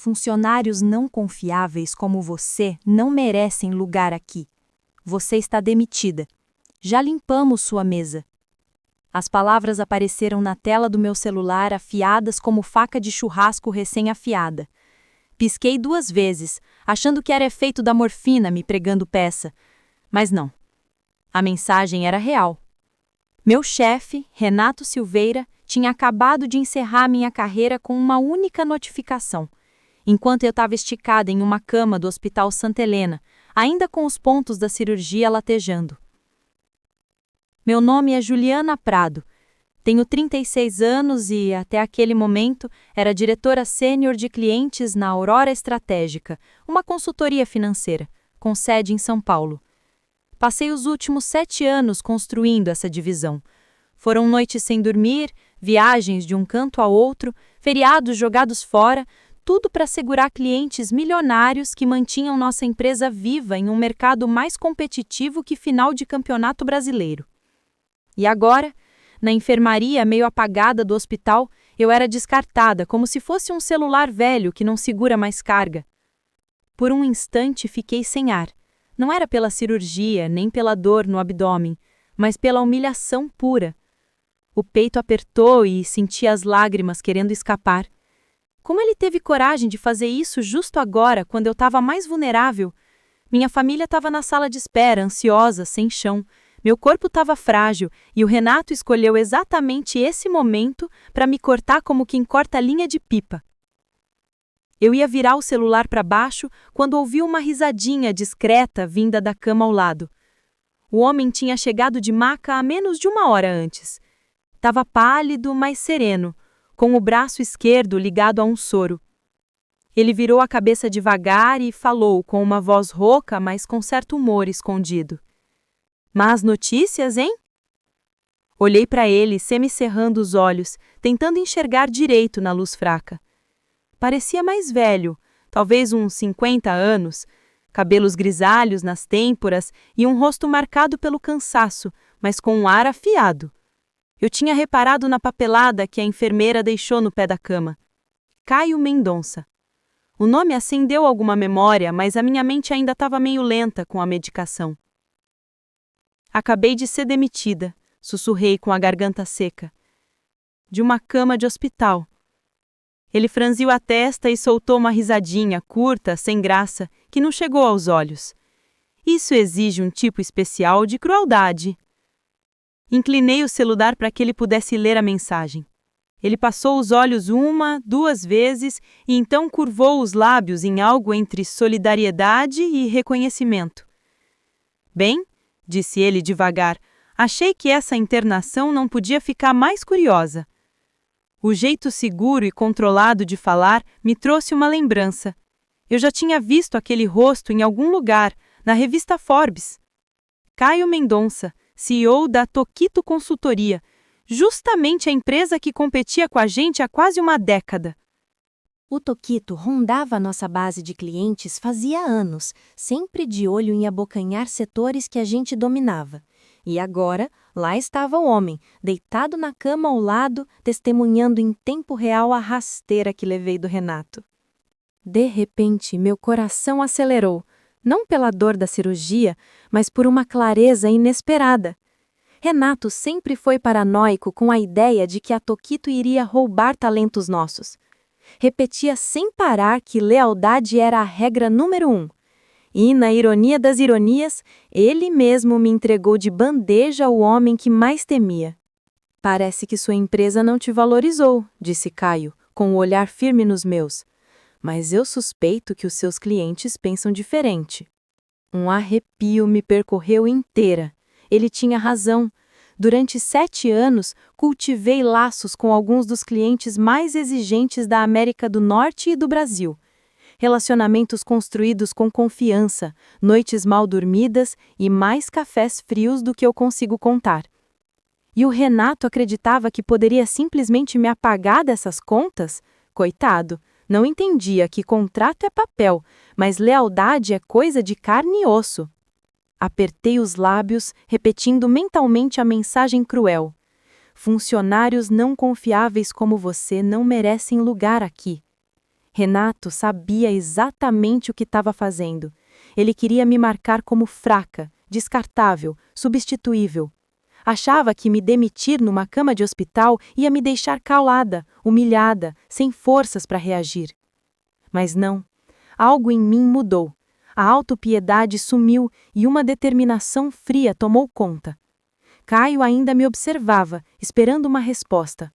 Funcionários não confiáveis como você não merecem lugar aqui. Você está demitida. Já limpamos sua mesa. As palavras apareceram na tela do meu celular afiadas como faca de churrasco recém-afiada. Pisquei 2 vezes, achando que era efeito da morfina me pregando peça. Mas não. A mensagem era real. Meu chefe, Renato Silveira, tinha acabado de encerrar minha carreira com uma única notificação. Enquanto eu estava esticada em uma cama do Hospital Santa Helena, ainda com os pontos da cirurgia latejando. Meu nome é Juliana Prado. Tenho 36 anos e, até aquele momento, era diretora sênior de clientes na Aurora Estratégica, uma consultoria financeira, com sede em São Paulo. Passei os últimos 7 anos construindo essa divisão. Foram noites sem dormir, viagens de um canto a outro, feriados jogados fora, tudo para segurar clientes milionários que mantinham nossa empresa viva em um mercado mais competitivo que final de campeonato brasileiro. E agora, na enfermaria meio apagada do hospital, eu era descartada como se fosse um celular velho que não segura mais carga. Por um instante fiquei sem ar. Não era pela cirurgia, nem pela dor no abdômen, mas pela humilhação pura. O peito apertou e senti as lágrimas querendo escapar. Como ele teve coragem de fazer isso justo agora, quando eu estava mais vulnerável? Minha família estava na sala de espera, ansiosa, sem chão. Meu corpo estava frágil e o Renato escolheu exatamente esse momento para me cortar como quem corta linha de pipa. Eu ia virar o celular para baixo quando ouvi uma risadinha discreta vinda da cama ao lado. O homem tinha chegado de maca há menos de 1 hora antes. Estava pálido, mas sereno, com o braço esquerdo ligado a um soro. Ele virou a cabeça devagar e falou com uma voz rouca, mas com certo humor escondido. Más notícias, hein? Olhei para ele, semicerrando os olhos, tentando enxergar direito na luz fraca. Parecia mais velho, talvez uns 50 anos, cabelos grisalhos nas têmporas e um rosto marcado pelo cansaço, mas com um ar afiado. Eu tinha reparado na papelada que a enfermeira deixou no pé da cama. Caio Mendonça. O nome acendeu alguma memória, mas a minha mente ainda estava meio lenta com a medicação. Acabei de ser demitida, sussurrei com a garganta seca. De uma cama de hospital. Ele franziu a testa e soltou uma risadinha curta, sem graça, que não chegou aos olhos. Isso exige um tipo especial de crueldade. Inclinei o celular para que ele pudesse ler a mensagem. Ele passou os olhos 1, 2 vezes e então curvou os lábios em algo entre solidariedade e reconhecimento. Bem, disse ele devagar, achei que essa internação não podia ficar mais curiosa. O jeito seguro e controlado de falar me trouxe uma lembrança. Eu já tinha visto aquele rosto em algum lugar, na revista Forbes. Caio Mendonça, CEO da Toquito Consultoria, justamente a empresa que competia com a gente há quase uma década. O Toquito rondava nossa base de clientes fazia anos, sempre de olho em abocanhar setores que a gente dominava. E agora, lá estava o homem, deitado na cama ao lado, testemunhando em tempo real a rasteira que levei do Renato. De repente, meu coração acelerou, não pela dor da cirurgia, mas por uma clareza inesperada. Renato sempre foi paranoico com a ideia de que a Toquito iria roubar talentos nossos. Repetia sem parar que lealdade era a regra número 1. E, na ironia das ironias, ele mesmo me entregou de bandeja o homem que mais temia. Parece que sua empresa não te valorizou, disse Caio, com o olhar firme nos meus. Mas eu suspeito que os seus clientes pensam diferente. Um arrepio me percorreu inteira. Ele tinha razão. Durante 7 anos, cultivei laços com alguns dos clientes mais exigentes da América do Norte e do Brasil. Relacionamentos construídos com confiança, noites mal dormidas e mais cafés frios do que eu consigo contar. E o Renato acreditava que poderia simplesmente me apagar dessas contas? Coitado, não entendia que contrato é papel, mas lealdade é coisa de carne e osso. Apertei os lábios, repetindo mentalmente a mensagem cruel. Funcionários não confiáveis como você não merecem lugar aqui. Renato sabia exatamente o que estava fazendo. Ele queria me marcar como fraca, descartável, substituível. Achava que me demitir numa cama de hospital ia me deixar calada, humilhada, sem forças para reagir. Mas não. Algo em mim mudou. A autopiedade sumiu e uma determinação fria tomou conta. Caio ainda me observava, esperando uma resposta.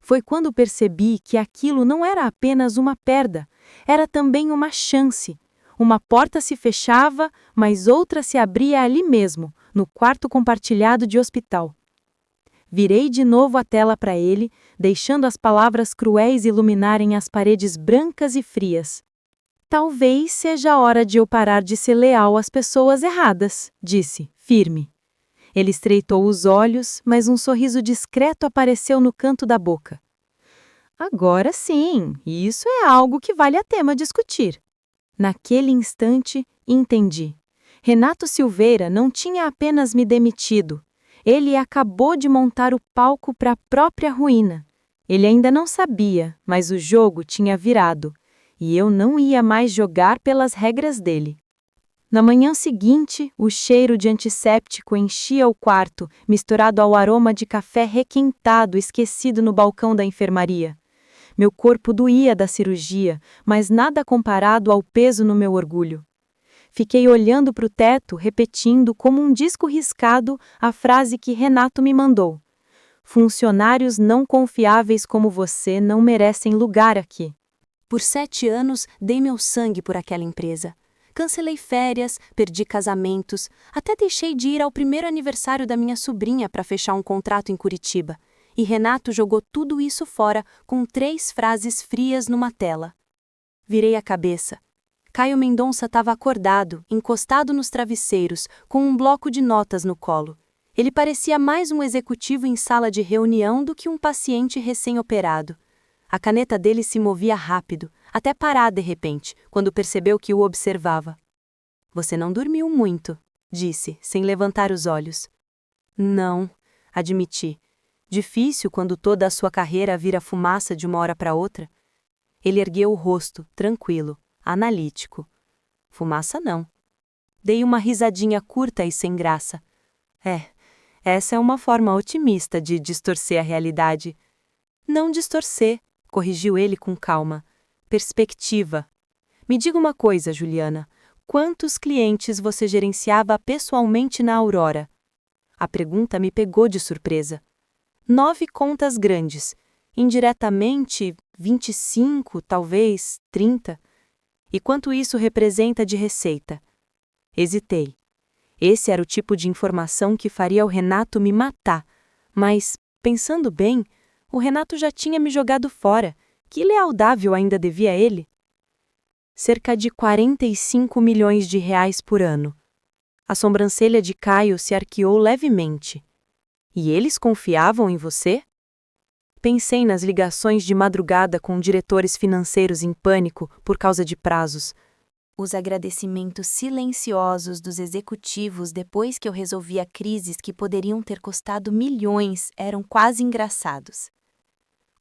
Foi quando percebi que aquilo não era apenas uma perda, era também uma chance. Uma porta se fechava, mas outra se abria ali mesmo, no quarto compartilhado de hospital. Virei de novo a tela para ele, deixando as palavras cruéis iluminarem as paredes brancas e frias. Talvez seja a hora de eu parar de ser leal às pessoas erradas, disse, firme. Ele estreitou os olhos, mas um sorriso discreto apareceu no canto da boca. Agora sim, isso é algo que vale a pena discutir. Naquele instante, entendi. Renato Silveira não tinha apenas me demitido. Ele acabou de montar o palco para a própria ruína. Ele ainda não sabia, mas o jogo tinha virado. E eu não ia mais jogar pelas regras dele. Na manhã seguinte, o cheiro de antisséptico enchia o quarto, misturado ao aroma de café requentado esquecido no balcão da enfermaria. Meu corpo doía da cirurgia, mas nada comparado ao peso no meu orgulho. Fiquei olhando para o teto, repetindo como um disco riscado a frase que Renato me mandou. Funcionários não confiáveis como você não merecem lugar aqui. Por 7 anos, dei meu sangue por aquela empresa. Cancelei férias, perdi casamentos, até deixei de ir ao primeiro aniversário da minha sobrinha para fechar um contrato em Curitiba. E Renato jogou tudo isso fora com 3 frases frias numa tela. Virei a cabeça. Caio Mendonça estava acordado, encostado nos travesseiros, com um bloco de notas no colo. Ele parecia mais um executivo em sala de reunião do que um paciente recém-operado. A caneta dele se movia rápido, até parar de repente, quando percebeu que o observava. Você não dormiu muito, disse, sem levantar os olhos. Não, admiti. Difícil quando toda a sua carreira vira fumaça de uma hora para outra. Ele ergueu o rosto, tranquilo, analítico. Fumaça não. Dei uma risadinha curta e sem graça. Essa é uma forma otimista de distorcer a realidade. Não distorcer, corrigiu ele com calma. Perspectiva. Me diga uma coisa, Juliana. Quantos clientes você gerenciava pessoalmente na Aurora? A pergunta me pegou de surpresa. 9 contas grandes. Indiretamente, 25, talvez 30. E quanto isso representa de receita? Hesitei. Esse era o tipo de informação que faria o Renato me matar. Mas, pensando bem, o Renato já tinha me jogado fora. Que lealdade eu ainda devia a ele? Cerca de 45 milhões de reais por ano. A sobrancelha de Caio se arqueou levemente. E eles confiavam em você? Pensei nas ligações de madrugada com diretores financeiros em pânico por causa de prazos. Os agradecimentos silenciosos dos executivos depois que eu resolvia crises que poderiam ter custado milhões eram quase engraçados.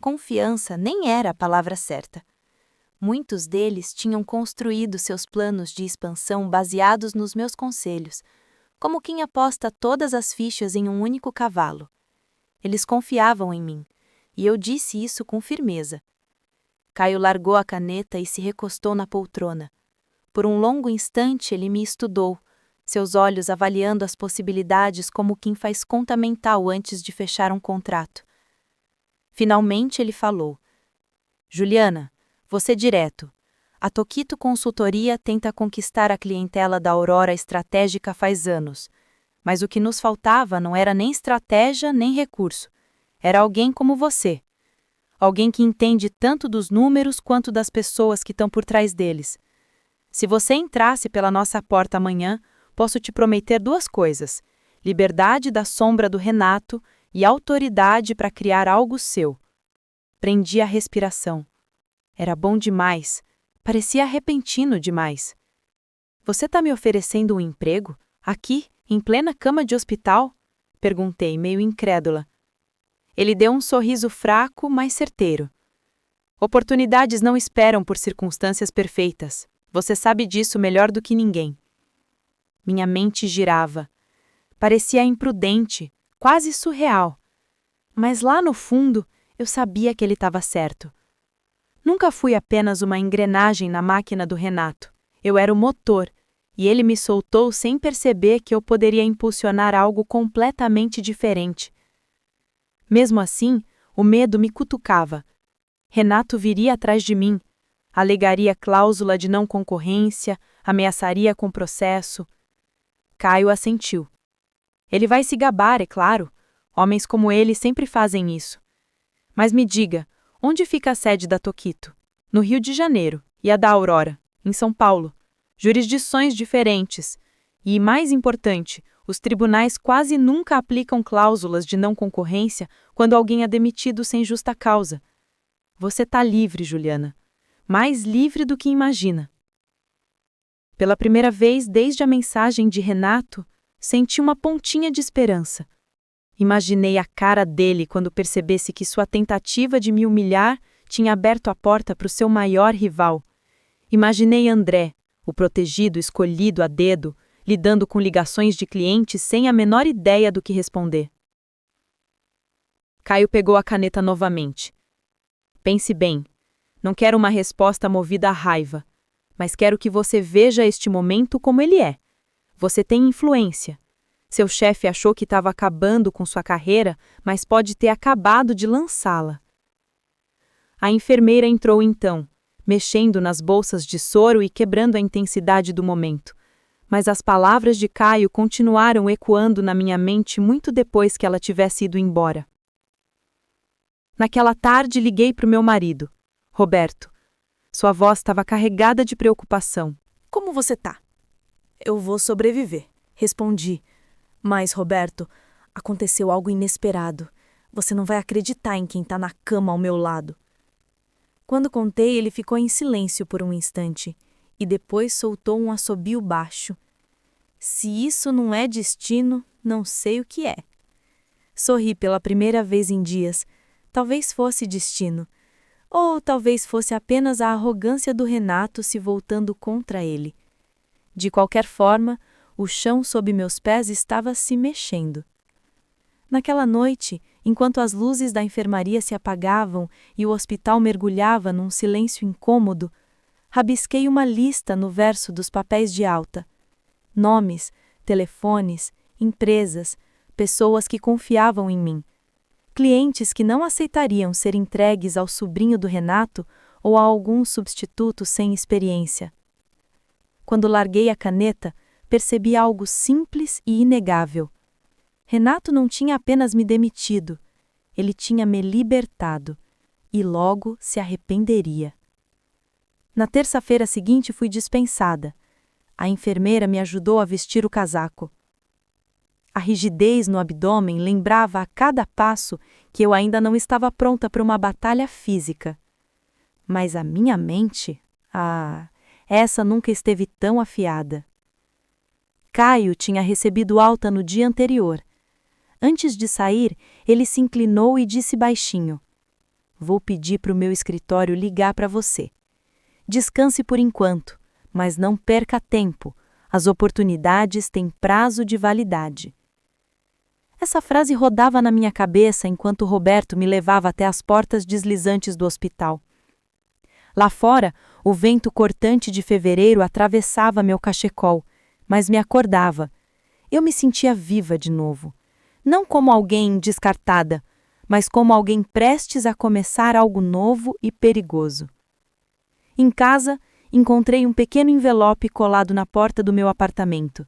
Confiança nem era a palavra certa. Muitos deles tinham construído seus planos de expansão baseados nos meus conselhos, como quem aposta todas as fichas em um único cavalo. Eles confiavam em mim, e eu disse isso com firmeza. Caio largou a caneta e se recostou na poltrona. Por um longo instante ele me estudou, seus olhos avaliando as possibilidades como quem faz conta mental antes de fechar um contrato. Finalmente ele falou. Juliana, você direto. A Toquito Consultoria tenta conquistar a clientela da Aurora Estratégica faz anos. Mas o que nos faltava não era nem estratégia nem recurso. Era alguém como você. Alguém que entende tanto dos números quanto das pessoas que estão por trás deles. Se você entrasse pela nossa porta amanhã, posso te prometer 2 coisas: liberdade da sombra do Renato e autoridade para criar algo seu. Prendi a respiração. Era bom demais. Parecia repentino demais. Você está me oferecendo um emprego? Aqui, em plena cama de hospital? Perguntei, meio incrédula. Ele deu um sorriso fraco, mas certeiro. Oportunidades não esperam por circunstâncias perfeitas. Você sabe disso melhor do que ninguém. Minha mente girava. Parecia imprudente, quase surreal. Mas lá no fundo, eu sabia que ele estava certo. Nunca fui apenas uma engrenagem na máquina do Renato. Eu era o motor, e ele me soltou sem perceber que eu poderia impulsionar algo completamente diferente. Mesmo assim, o medo me cutucava. Renato viria atrás de mim, alegaria cláusula de não concorrência, ameaçaria com processo. Caio assentiu. Ele vai se gabar, é claro. Homens como ele sempre fazem isso. Mas me diga, onde fica a sede da Toquito? No Rio de Janeiro, e a da Aurora, em São Paulo. Jurisdições diferentes. E, mais importante, os tribunais quase nunca aplicam cláusulas de não concorrência quando alguém é demitido sem justa causa. Você está livre, Juliana. Mais livre do que imagina. Pela primeira vez desde a mensagem de Renato, senti uma pontinha de esperança. Imaginei a cara dele quando percebesse que sua tentativa de me humilhar tinha aberto a porta para o seu maior rival. Imaginei André, o protegido escolhido a dedo, lidando com ligações de clientes sem a menor ideia do que responder. Caio pegou a caneta novamente. Pense bem, não quero uma resposta movida à raiva, mas quero que você veja este momento como ele é. Você tem influência. Seu chefe achou que estava acabando com sua carreira, mas pode ter acabado de lançá-la. A enfermeira entrou então, mexendo nas bolsas de soro e quebrando a intensidade do momento. Mas as palavras de Caio continuaram ecoando na minha mente muito depois que ela tivesse ido embora. Naquela tarde liguei para o meu marido, Roberto. Sua voz estava carregada de preocupação. Como você tá? Eu vou sobreviver, respondi. Mas, Roberto, aconteceu algo inesperado. Você não vai acreditar em quem tá na cama ao meu lado. Quando contei, ele ficou em silêncio por um instante e depois soltou um assobio baixo. Se isso não é destino, não sei o que é. Sorri pela primeira vez em dias. Talvez fosse destino. Ou talvez fosse apenas a arrogância do Renato se voltando contra ele. De qualquer forma, o chão sob meus pés estava se mexendo. Naquela noite, enquanto as luzes da enfermaria se apagavam e o hospital mergulhava num silêncio incômodo, rabisquei uma lista no verso dos papéis de alta. Nomes, telefones, empresas, pessoas que confiavam em mim. Clientes que não aceitariam ser entregues ao sobrinho do Renato ou a algum substituto sem experiência. Quando larguei a caneta, percebi algo simples e inegável. Renato não tinha apenas me demitido, ele tinha me libertado, e logo se arrependeria. Na terça-feira seguinte fui dispensada. A enfermeira me ajudou a vestir o casaco. A rigidez no abdômen lembrava a cada passo que eu ainda não estava pronta para uma batalha física. Mas a minha mente, essa nunca esteve tão afiada. Caio tinha recebido alta no dia anterior. Antes de sair, ele se inclinou e disse baixinho: "Vou pedir para o meu escritório ligar para você. Descanse por enquanto, mas não perca tempo. As oportunidades têm prazo de validade." Essa frase rodava na minha cabeça enquanto Roberto me levava até as portas deslizantes do hospital. Lá fora, o vento cortante de fevereiro atravessava meu cachecol, mas me acordava. Eu me sentia viva de novo. Não como alguém descartada, mas como alguém prestes a começar algo novo e perigoso. Em casa, encontrei um pequeno envelope colado na porta do meu apartamento.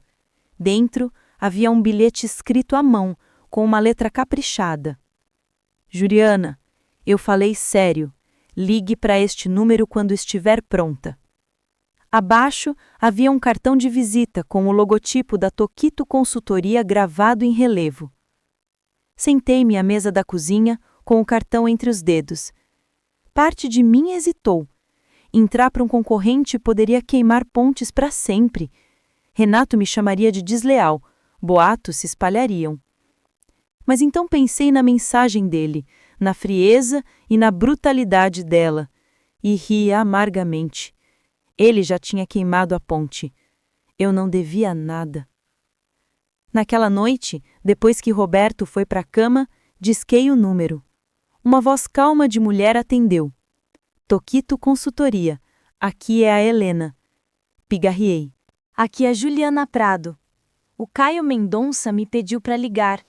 Dentro, havia um bilhete escrito à mão, com uma letra caprichada. "Juliana, eu falei sério. Ligue para este número quando estiver pronta." Abaixo, havia um cartão de visita com o logotipo da Toquito Consultoria gravado em relevo. Sentei-me à mesa da cozinha, com o cartão entre os dedos. Parte de mim hesitou. Entrar para um concorrente poderia queimar pontes para sempre. Renato me chamaria de desleal. Boatos se espalhariam. Mas então pensei na mensagem dele, na frieza e na brutalidade dela, E ri amargamente. Ele já tinha queimado a ponte. Eu não devia nada. Naquela noite, depois que Roberto foi para a cama, disquei o número. Uma voz calma de mulher atendeu. Toquito Consultoria. Aqui é a Helena. Pigarriei. Aqui é Juliana Prado. O Caio Mendonça me pediu para ligar.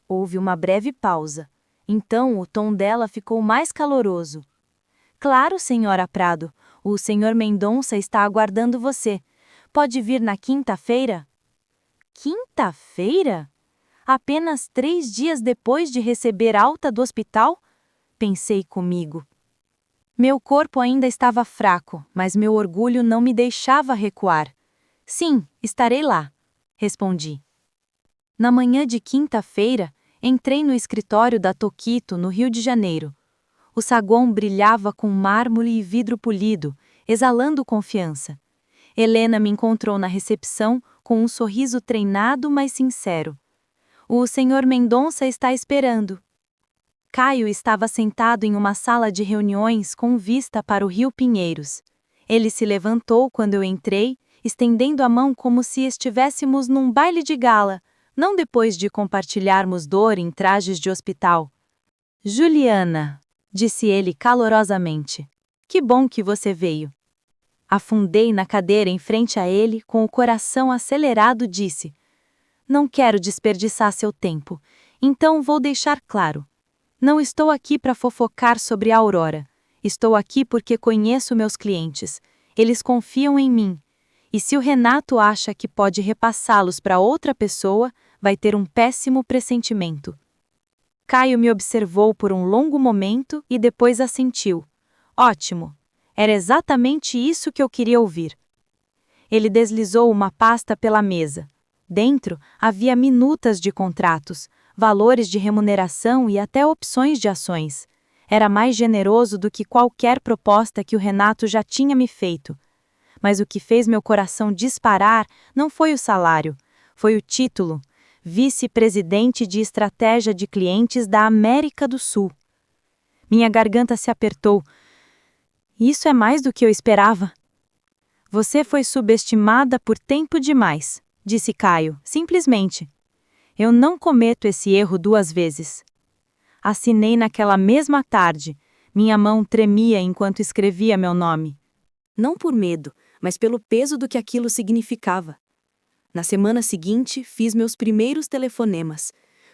Houve uma breve pausa. Então o tom dela ficou mais caloroso. Claro, senhora Prado. O senhor Mendonça está aguardando você. Pode vir na quinta-feira? Quinta-feira? Apenas 3 dias depois de receber alta do hospital? Pensei comigo. Meu corpo ainda estava fraco, mas meu orgulho não me deixava recuar. Sim, estarei lá, respondi. Na manhã de quinta-feira, entrei no escritório da Toquito, no Rio de Janeiro. O saguão brilhava com mármore e vidro polido, exalando confiança. Helena me encontrou na recepção com um sorriso treinado, mas sincero. O senhor Mendonça está esperando. Caio estava sentado em uma sala de reuniões com vista para o Rio Pinheiros. Ele se levantou quando eu entrei, estendendo a mão como se estivéssemos num baile de gala, não depois de compartilharmos dor em trajes de hospital. Juliana, disse ele calorosamente, que bom que você veio. Afundei na cadeira em frente a ele, com o coração acelerado, disse: não quero desperdiçar seu tempo, então vou deixar claro. Não estou aqui para fofocar sobre a Aurora. Estou aqui porque conheço meus clientes. Eles confiam em mim. E se o Renato acha que pode repassá-los para outra pessoa, vai ter um péssimo pressentimento. Caio me observou por um longo momento e depois assentiu. Ótimo. Era exatamente isso que eu queria ouvir. Ele deslizou uma pasta pela mesa. Dentro havia minutas de contratos, valores de remuneração e até opções de ações. Era mais generoso do que qualquer proposta que o Renato já tinha me feito. Mas o que fez meu coração disparar não foi o salário, foi o título: Vice-Presidente de Estratégia de Clientes da América do Sul. Minha garganta se apertou. Isso é mais do que eu esperava. Você foi subestimada por tempo demais, disse Caio, simplesmente. Eu não cometo esse erro 2 vezes. Assinei naquela mesma tarde. Minha mão tremia enquanto escrevia meu nome. Não por medo, mas pelo peso do que aquilo significava. Na semana seguinte, fiz meus primeiros telefonemas.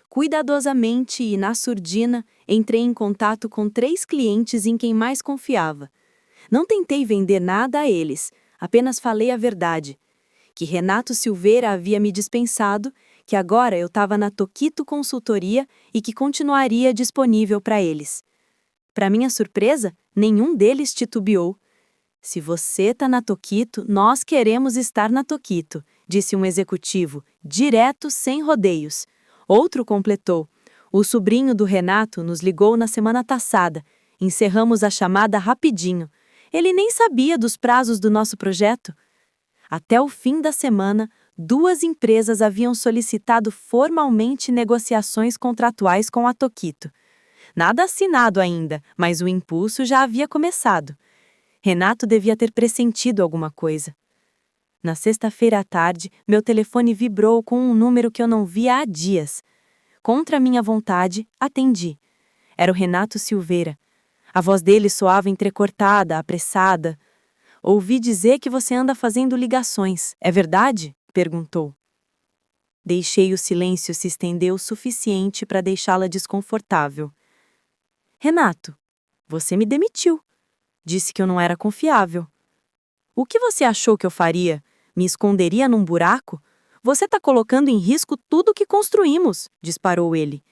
Cuidadosamente e na surdina, entrei em contato com 3 clientes em quem mais confiava. Não tentei vender nada a eles, apenas falei a verdade. Que Renato Silveira havia me dispensado, que agora eu estava na Toquito Consultoria e que continuaria disponível para eles. Para minha surpresa, nenhum deles titubeou. Se você está na Toquito, nós queremos estar na Toquito, disse um executivo, direto, sem rodeios. Outro completou. O sobrinho do Renato nos ligou na semana passada. Encerramos a chamada rapidinho. Ele nem sabia dos prazos do nosso projeto. Até o fim da semana, 2 empresas haviam solicitado formalmente negociações contratuais com a Toquito. Nada assinado ainda, mas o impulso já havia começado. Renato devia ter pressentido alguma coisa. Na sexta-feira à tarde, meu telefone vibrou com um número que eu não via há dias. Contra minha vontade, atendi. Era o Renato Silveira. A voz dele soava entrecortada, apressada. Ouvi dizer que você anda fazendo ligações. É verdade? Perguntou. Deixei o silêncio se estender o suficiente para deixá-la desconfortável. Renato, você me demitiu. Disse que eu não era confiável. O que você achou que eu faria? Me esconderia num buraco? Você está colocando em risco tudo o que construímos, disparou ele.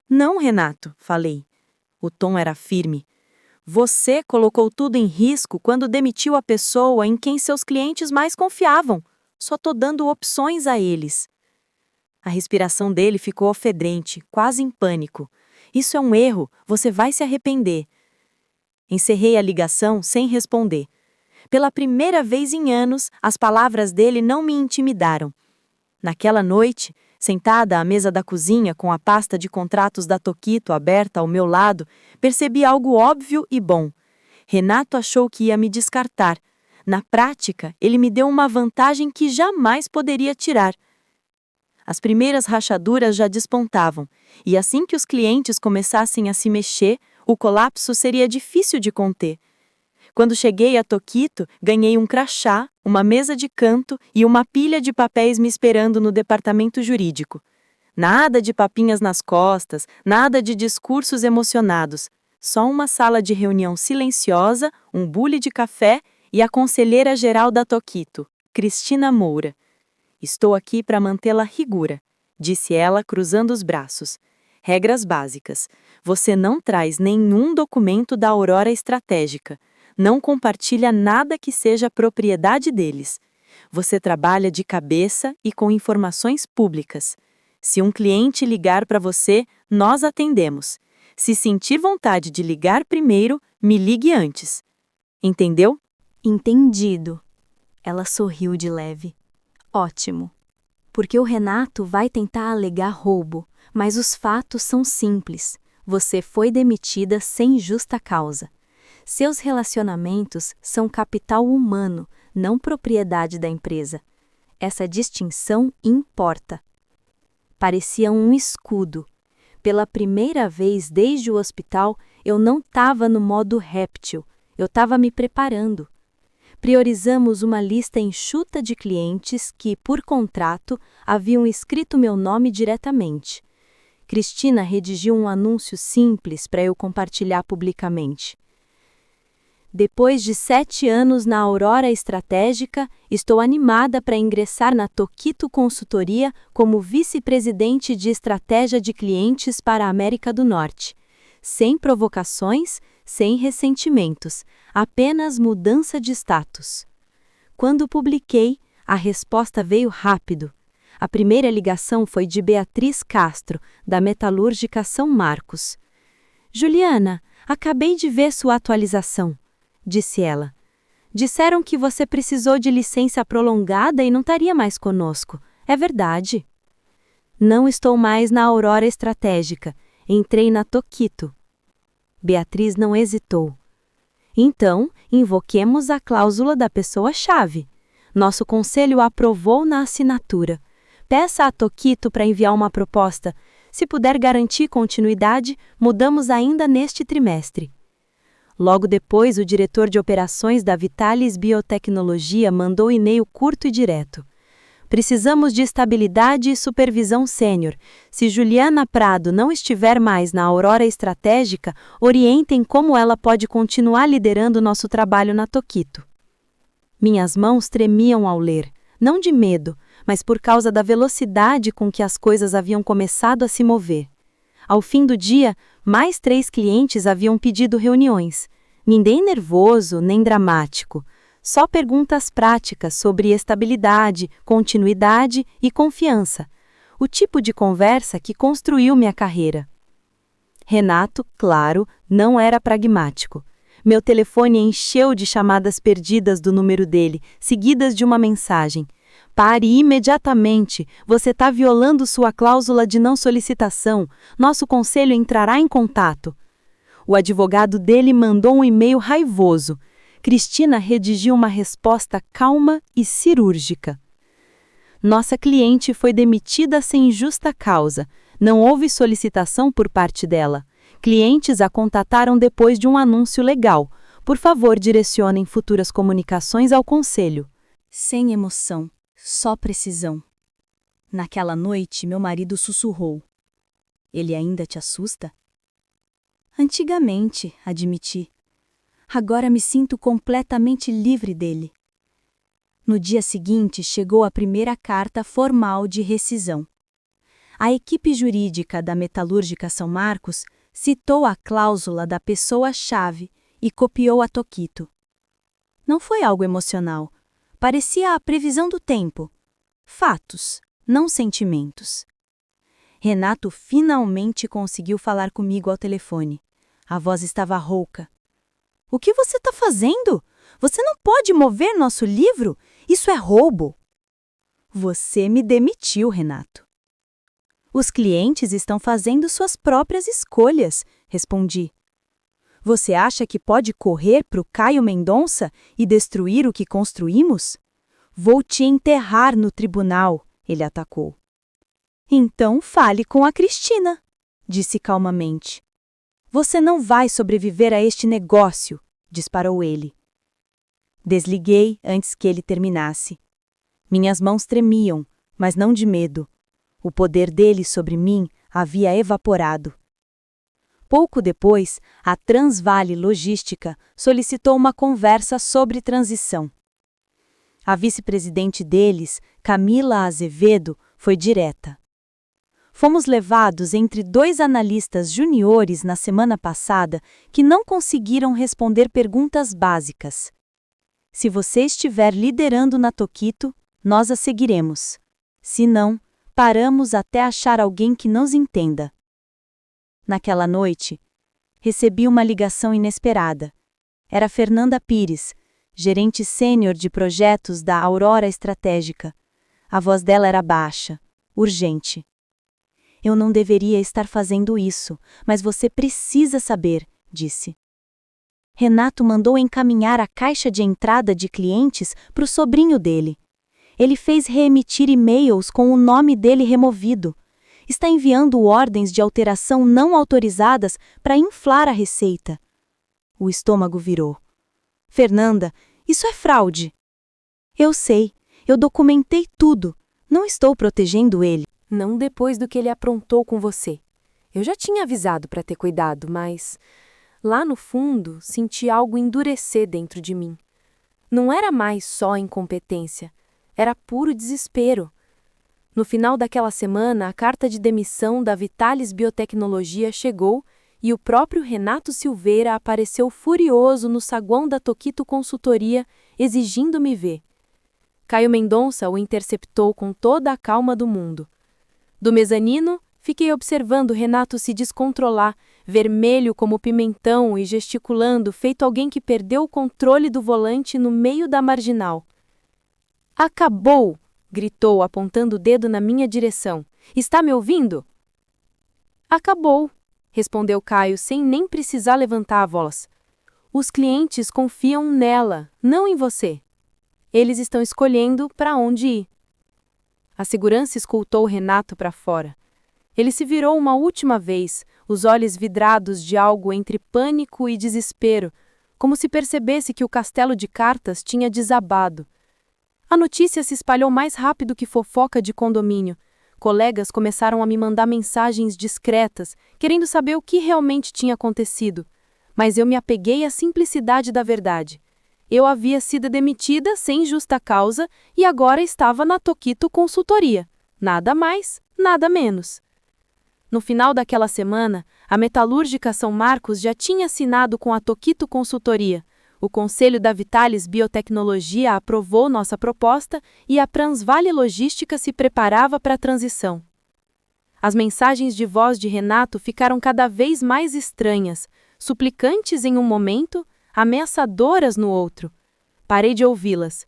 Não, Renato, falei. O tom era firme. Você colocou tudo em risco quando demitiu a pessoa em quem seus clientes mais confiavam. Só tô dando opções a eles. A respiração dele ficou ofegante, quase em pânico. Isso é um erro, você vai se arrepender. Encerrei a ligação sem responder. Pela primeira vez em anos, as palavras dele não me intimidaram. Naquela noite, sentada à mesa da cozinha com a pasta de contratos da Toquito aberta ao meu lado, percebi algo óbvio e bom. Renato achou que ia me descartar. Na prática, ele me deu uma vantagem que jamais poderia tirar. As primeiras rachaduras já despontavam, e assim que os clientes começassem a se mexer, o colapso seria difícil de conter. Quando cheguei a Toquito, ganhei um crachá, uma mesa de canto e uma pilha de papéis me esperando no departamento jurídico. Nada de papinhas nas costas, nada de discursos emocionados. Só uma sala de reunião silenciosa, um bule de café e a conselheira-geral da Toquito, Cristina Moura. Estou aqui para mantê-la rigura, disse ela cruzando os braços. Regras básicas. Você não traz nenhum documento da Aurora Estratégica. Não compartilha nada que seja propriedade deles. Você trabalha de cabeça e com informações públicas. Se um cliente ligar para você, nós atendemos. Se sentir vontade de ligar primeiro, me ligue antes. Entendeu? Entendido. Ela sorriu de leve. Ótimo. Porque o Renato vai tentar alegar roubo, mas os fatos são simples. Você foi demitida sem justa causa. Seus relacionamentos são capital humano, não propriedade da empresa. Essa distinção importa. Parecia um escudo. Pela primeira vez desde o hospital, eu não estava no modo réptil, eu estava me preparando. Priorizamos uma lista enxuta de clientes que, por contrato, haviam escrito meu nome diretamente. Cristina redigiu um anúncio simples para eu compartilhar publicamente. Depois de 7 anos na Aurora Estratégica, estou animada para ingressar na Toquito Consultoria como vice-presidente de estratégia de clientes para a América do Norte. Sem provocações, sem ressentimentos, apenas mudança de status. Quando publiquei, a resposta veio rápido. A primeira ligação foi de Beatriz Castro, da Metalúrgica São Marcos. Juliana, acabei de ver sua atualização, disse ela. Disseram que você precisou de licença prolongada e não estaria mais conosco. É verdade? Não estou mais na Aurora Estratégica. Entrei na Toquito. Beatriz não hesitou. Então, invoquemos a cláusula da pessoa-chave. Nosso conselho aprovou na assinatura. Peça a Toquito para enviar uma proposta. Se puder garantir continuidade, mudamos ainda neste trimestre. Logo depois, o diretor de operações da Vitalis Biotecnologia mandou e-mail curto e direto. Precisamos de estabilidade e supervisão sênior. Se Juliana Prado não estiver mais na Aurora Estratégica, orientem como ela pode continuar liderando nosso trabalho na Toquito. Minhas mãos tremiam ao ler, não de medo, mas por causa da velocidade com que as coisas haviam começado a se mover. Ao fim do dia, mais 3 clientes haviam pedido reuniões. Ninguém nervoso nem dramático. Só perguntas práticas sobre estabilidade, continuidade e confiança. O tipo de conversa que construiu minha carreira. Renato, claro, não era pragmático. Meu telefone encheu de chamadas perdidas do número dele, seguidas de uma mensagem. Pare imediatamente, você está violando sua cláusula de não solicitação. Nosso conselho entrará em contato. O advogado dele mandou um e-mail raivoso. Cristina redigiu uma resposta calma e cirúrgica. Nossa cliente foi demitida sem justa causa. Não houve solicitação por parte dela. Clientes a contataram depois de um anúncio legal. Por favor, direcionem futuras comunicações ao conselho. Sem emoção, só precisão. Naquela noite, meu marido sussurrou. Ele ainda te assusta? Antigamente, admiti. Agora me sinto completamente livre dele. No dia seguinte, chegou a primeira carta formal de rescisão. A equipe jurídica da Metalúrgica São Marcos citou a cláusula da pessoa-chave e copiou a Toquito. Não foi algo emocional. Parecia a previsão do tempo. Fatos, não sentimentos. Renato finalmente conseguiu falar comigo ao telefone. A voz estava rouca. O que você está fazendo? Você não pode mover nosso livro? Isso é roubo. Você me demitiu, Renato. Os clientes estão fazendo suas próprias escolhas, respondi. Você acha que pode correr para o Caio Mendonça e destruir o que construímos? Vou te enterrar no tribunal, ele atacou. Então fale com a Cristina, disse calmamente. Você não vai sobreviver a este negócio, disparou ele. Desliguei antes que ele terminasse. Minhas mãos tremiam, mas não de medo. O poder dele sobre mim havia evaporado. Pouco depois, a Transvale Logística solicitou uma conversa sobre transição. A vice-presidente deles, Camila Azevedo, foi direta. Fomos levados entre 2 analistas juniores na semana passada que não conseguiram responder perguntas básicas. Se você estiver liderando na Toquito, nós a seguiremos. Se não, paramos até achar alguém que nos entenda. Naquela noite, recebi uma ligação inesperada. Era Fernanda Pires, gerente sênior de projetos da Aurora Estratégica. A voz dela era baixa, urgente. Eu não deveria estar fazendo isso, mas você precisa saber, disse. Renato mandou encaminhar a caixa de entrada de clientes para o sobrinho dele. Ele fez reemitir e-mails com o nome dele removido. Está enviando ordens de alteração não autorizadas para inflar a receita. O estômago virou. Fernanda, isso é fraude. Eu sei, eu documentei tudo. Não estou protegendo ele. Não depois do que ele aprontou com você. Eu já tinha avisado para ter cuidado, mas lá no fundo senti algo endurecer dentro de mim. Não era mais só incompetência, era puro desespero. No final daquela semana, a carta de demissão da Vitalis Biotecnologia chegou e o próprio Renato Silveira apareceu furioso no saguão da Toquito Consultoria, exigindo me ver. Caio Mendonça o interceptou com toda a calma do mundo. Do mezanino, fiquei observando Renato se descontrolar, vermelho como pimentão e gesticulando, feito alguém que perdeu o controle do volante no meio da marginal. Acabou! Gritou, apontando o dedo na minha direção. Está me ouvindo? Acabou, respondeu Caio sem nem precisar levantar a voz. Os clientes confiam nela, não em você. Eles estão escolhendo para onde ir. A segurança escoltou Renato para fora. Ele se virou uma última vez, os olhos vidrados de algo entre pânico e desespero, como se percebesse que o castelo de cartas tinha desabado. A notícia se espalhou mais rápido que fofoca de condomínio. Colegas começaram a me mandar mensagens discretas, querendo saber o que realmente tinha acontecido. Mas eu me apeguei à simplicidade da verdade. Eu havia sido demitida sem justa causa e agora estava na Toquito Consultoria. Nada mais, nada menos. No final daquela semana, a metalúrgica São Marcos já tinha assinado com a Toquito Consultoria. O Conselho da Vitalis Biotecnologia aprovou nossa proposta e a Transvale Logística se preparava para a transição. As mensagens de voz de Renato ficaram cada vez mais estranhas, suplicantes em um momento, ameaçadoras no outro. Parei de ouvi-las.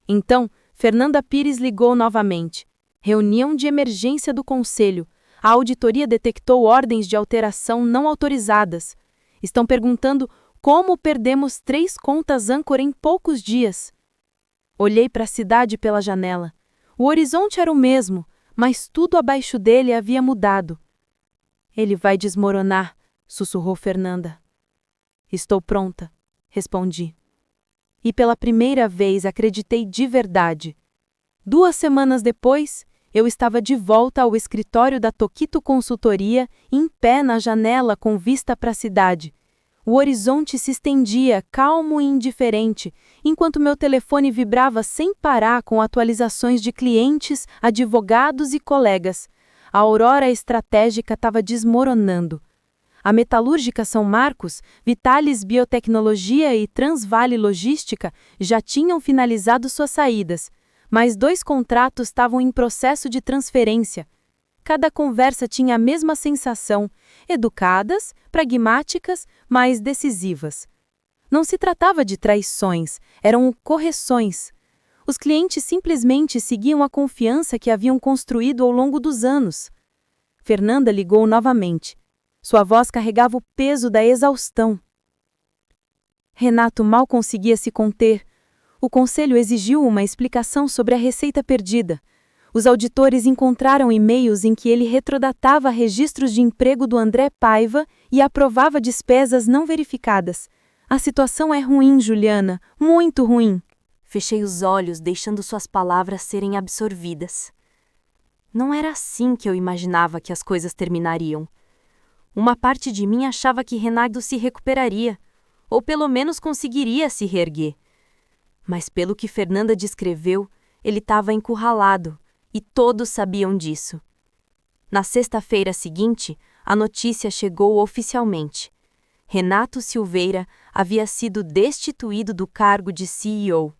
Então, Fernanda Pires ligou novamente. Reunião de emergência do Conselho. A auditoria detectou ordens de alteração não autorizadas. Estão perguntando como perdemos 3 contas âncora em poucos dias. Olhei para a cidade pela janela. O horizonte era o mesmo, mas tudo abaixo dele havia mudado. Ele vai desmoronar, sussurrou Fernanda. Estou pronta, respondi. E pela primeira vez acreditei de verdade. 2 semanas depois, eu estava de volta ao escritório da Toquito Consultoria, em pé na janela com vista para a cidade. O horizonte se estendia, calmo e indiferente, enquanto meu telefone vibrava sem parar com atualizações de clientes, advogados e colegas. A Aurora Estratégica estava desmoronando. A metalúrgica São Marcos, Vitalis Biotecnologia e Transvale Logística já tinham finalizado suas saídas, mas 2 contratos estavam em processo de transferência. Cada conversa tinha a mesma sensação, educadas, pragmáticas, mas decisivas. Não se tratava de traições, eram correções. Os clientes simplesmente seguiam a confiança que haviam construído ao longo dos anos. Fernanda ligou novamente. Sua voz carregava o peso da exaustão. Renato mal conseguia se conter. O conselho exigiu uma explicação sobre a receita perdida. Os auditores encontraram e-mails em que ele retrodatava registros de emprego do André Paiva e aprovava despesas não verificadas. A situação é ruim, Juliana, muito ruim. Fechei os olhos, deixando suas palavras serem absorvidas. Não era assim que eu imaginava que as coisas terminariam. Uma parte de mim achava que Renato se recuperaria, ou pelo menos conseguiria se reerguer. Mas pelo que Fernanda descreveu, ele estava encurralado, e todos sabiam disso. Na sexta-feira seguinte, a notícia chegou oficialmente. Renato Silveira havia sido destituído do cargo de CEO.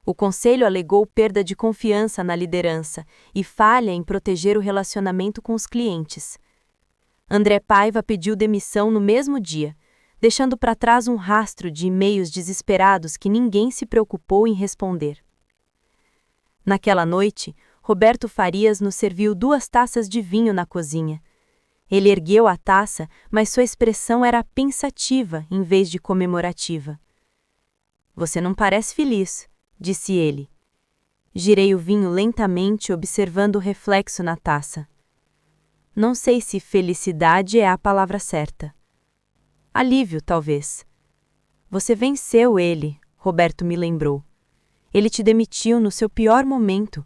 O conselho alegou perda de confiança na liderança e falha em proteger o relacionamento com os clientes. André Paiva pediu demissão no mesmo dia, deixando para trás um rastro de e-mails desesperados que ninguém se preocupou em responder. Naquela noite, Roberto Farias nos serviu 2 taças de vinho na cozinha. Ele ergueu a taça, mas sua expressão era pensativa em vez de comemorativa. "Você não parece feliz", disse ele. Girei o vinho lentamente, observando o reflexo na taça. Não sei se felicidade é a palavra certa. Alívio, talvez. "Você venceu ele", Roberto me lembrou. "Ele te demitiu no seu pior momento.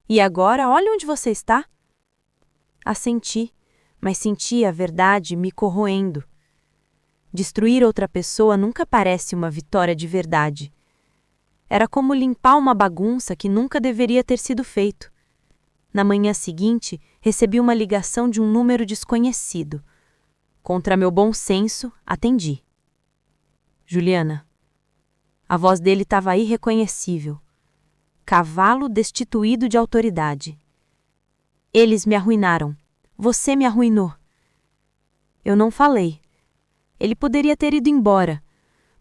E agora, olha onde você está." Assenti, mas senti a verdade me corroendo. Destruir outra pessoa nunca parece uma vitória de verdade. Era como limpar uma bagunça que nunca deveria ter sido feito. Na manhã seguinte, recebi uma ligação de um número desconhecido. Contra meu bom senso, atendi. "Juliana." A voz dele estava irreconhecível. Cavalo destituído de autoridade. "Eles me arruinaram. Você me arruinou." Eu não falei. Ele poderia ter ido embora,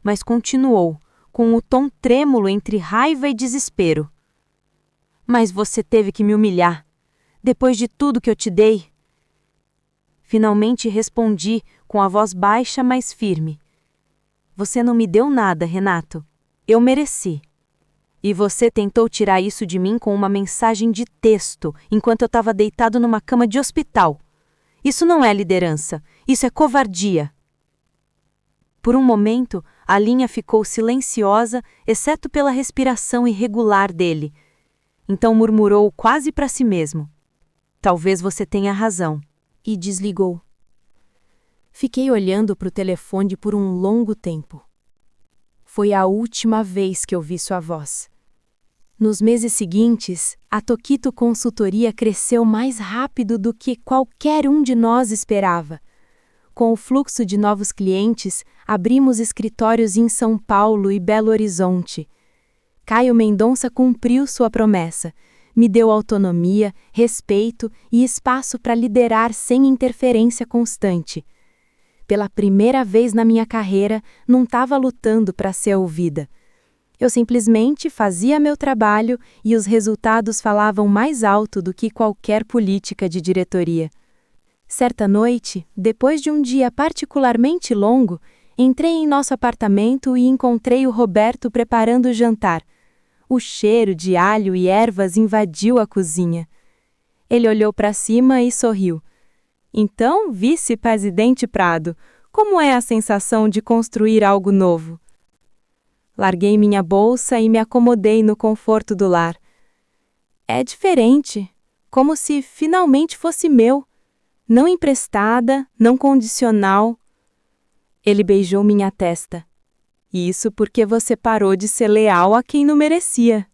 mas continuou, com o tom trêmulo entre raiva e desespero. "Mas você teve que me humilhar, depois de tudo que eu te dei." Finalmente respondi, com a voz baixa, mas firme. "Você não me deu nada, Renato. Eu mereci. E você tentou tirar isso de mim com uma mensagem de texto, enquanto eu estava deitado numa cama de hospital. Isso não é liderança, isso é covardia." Por um momento, a linha ficou silenciosa, exceto pela respiração irregular dele. Então murmurou quase para si mesmo: "Talvez você tenha razão." E desligou. Fiquei olhando para o telefone por um longo tempo. Foi a última vez que ouvi sua voz. Nos meses seguintes, a Tokito Consultoria cresceu mais rápido do que qualquer um de nós esperava. Com o fluxo de novos clientes, abrimos escritórios em São Paulo e Belo Horizonte. Caio Mendonça cumpriu sua promessa. Me deu autonomia, respeito e espaço para liderar sem interferência constante. Pela primeira vez na minha carreira, não estava lutando para ser ouvida. Eu simplesmente fazia meu trabalho e os resultados falavam mais alto do que qualquer política de diretoria. Certa noite, depois de um dia particularmente longo, entrei em nosso apartamento e encontrei o Roberto preparando o jantar. O cheiro de alho e ervas invadiu a cozinha. Ele olhou para cima e sorriu. "Então, vice-presidente Prado, como é a sensação de construir algo novo?" Larguei minha bolsa e me acomodei no conforto do lar. "É diferente, como se finalmente fosse meu. Não emprestada, não condicional." Ele beijou minha testa. "Isso porque você parou de ser leal a quem não merecia."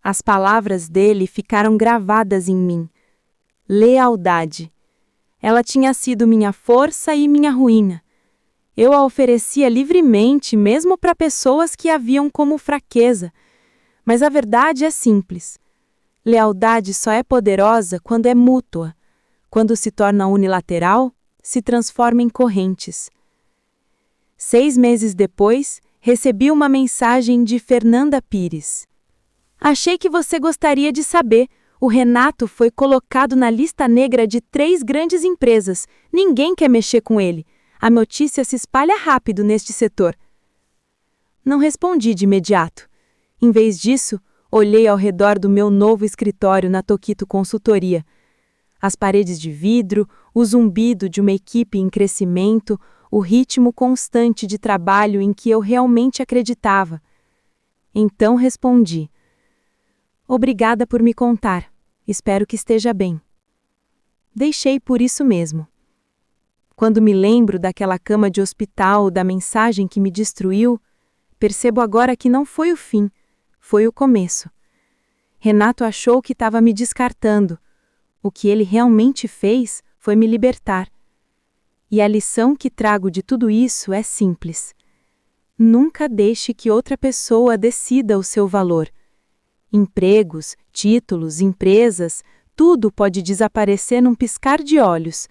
As palavras dele ficaram gravadas em mim. Lealdade. Ela tinha sido minha força e minha ruína. Eu a oferecia livremente, mesmo para pessoas que a viam como fraqueza. Mas a verdade é simples. Lealdade só é poderosa quando é mútua. Quando se torna unilateral, se transforma em correntes. 6 meses depois, recebi uma mensagem de Fernanda Pires. "Achei que você gostaria de saber. O Renato foi colocado na lista negra de 3 grandes empresas. Ninguém quer mexer com ele. A notícia se espalha rápido neste setor." Não respondi de imediato. Em vez disso, olhei ao redor do meu novo escritório na Tokito Consultoria. As paredes de vidro, o zumbido de uma equipe em crescimento, o ritmo constante de trabalho em que eu realmente acreditava. Então respondi: obrigada por me contar. Espero que esteja bem. Deixei por isso mesmo. Quando me lembro daquela cama de hospital, da mensagem que me destruiu, percebo agora que não foi o fim, foi o começo. Renato achou que estava me descartando. O que ele realmente fez foi me libertar. E a lição que trago de tudo isso é simples. Nunca deixe que outra pessoa decida o seu valor. Empregos, títulos, empresas, tudo pode desaparecer num piscar de olhos.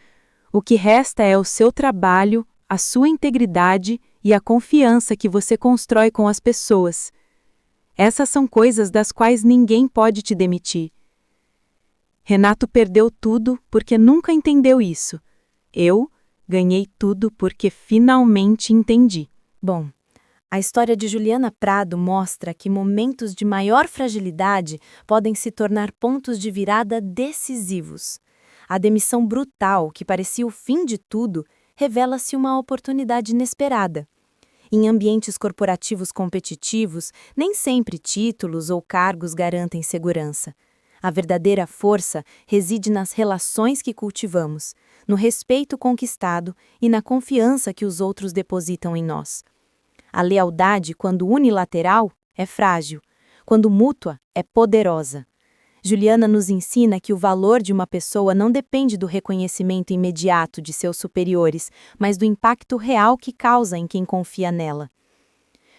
O que resta é o seu trabalho, a sua integridade e a confiança que você constrói com as pessoas. Essas são coisas das quais ninguém pode te demitir. Renato perdeu tudo porque nunca entendeu isso. Eu ganhei tudo porque finalmente entendi. Bom, a história de Juliana Prado mostra que momentos de maior fragilidade podem se tornar pontos de virada decisivos. A demissão brutal, que parecia o fim de tudo, revela-se uma oportunidade inesperada. Em ambientes corporativos competitivos, nem sempre títulos ou cargos garantem segurança. A verdadeira força reside nas relações que cultivamos, no respeito conquistado e na confiança que os outros depositam em nós. A lealdade, quando unilateral, é frágil. Quando mútua, é poderosa. Juliana nos ensina que o valor de uma pessoa não depende do reconhecimento imediato de seus superiores, mas do impacto real que causa em quem confia nela.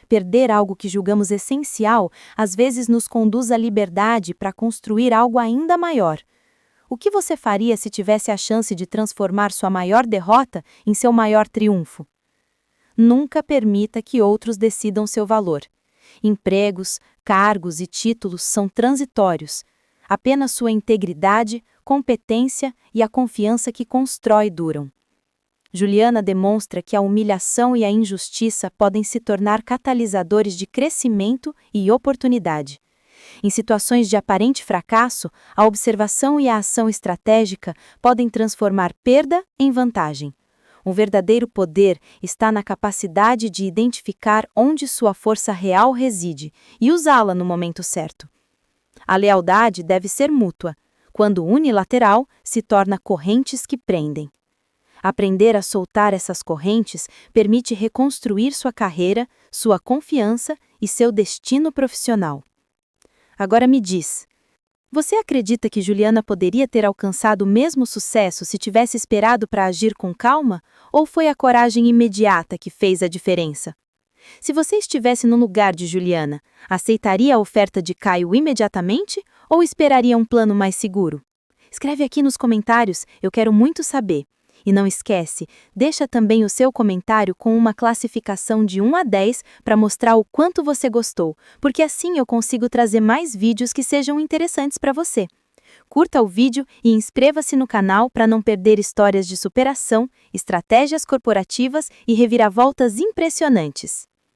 Perder algo que julgamos essencial, às vezes nos conduz à liberdade para construir algo ainda maior. O que você faria se tivesse a chance de transformar sua maior derrota em seu maior triunfo? Nunca permita que outros decidam seu valor. Empregos, cargos e títulos são transitórios. Apenas sua integridade, competência e a confiança que constrói duram. Juliana demonstra que a humilhação e a injustiça podem se tornar catalisadores de crescimento e oportunidade. Em situações de aparente fracasso, a observação e a ação estratégica podem transformar perda em vantagem. Um verdadeiro poder está na capacidade de identificar onde sua força real reside e usá-la no momento certo. A lealdade deve ser mútua. Quando unilateral, se torna correntes que prendem. Aprender a soltar essas correntes permite reconstruir sua carreira, sua confiança e seu destino profissional. Agora me diz, você acredita que Juliana poderia ter alcançado o mesmo sucesso se tivesse esperado para agir com calma, ou foi a coragem imediata que fez a diferença? Se você estivesse no lugar de Juliana, aceitaria a oferta de Caio imediatamente ou esperaria um plano mais seguro? Escreve aqui nos comentários, eu quero muito saber. E não esquece, deixa também o seu comentário com uma classificação de 1 a 10 para mostrar o quanto você gostou, porque assim eu consigo trazer mais vídeos que sejam interessantes para você. Curta o vídeo e inscreva-se no canal para não perder histórias de superação, estratégias corporativas e reviravoltas impressionantes.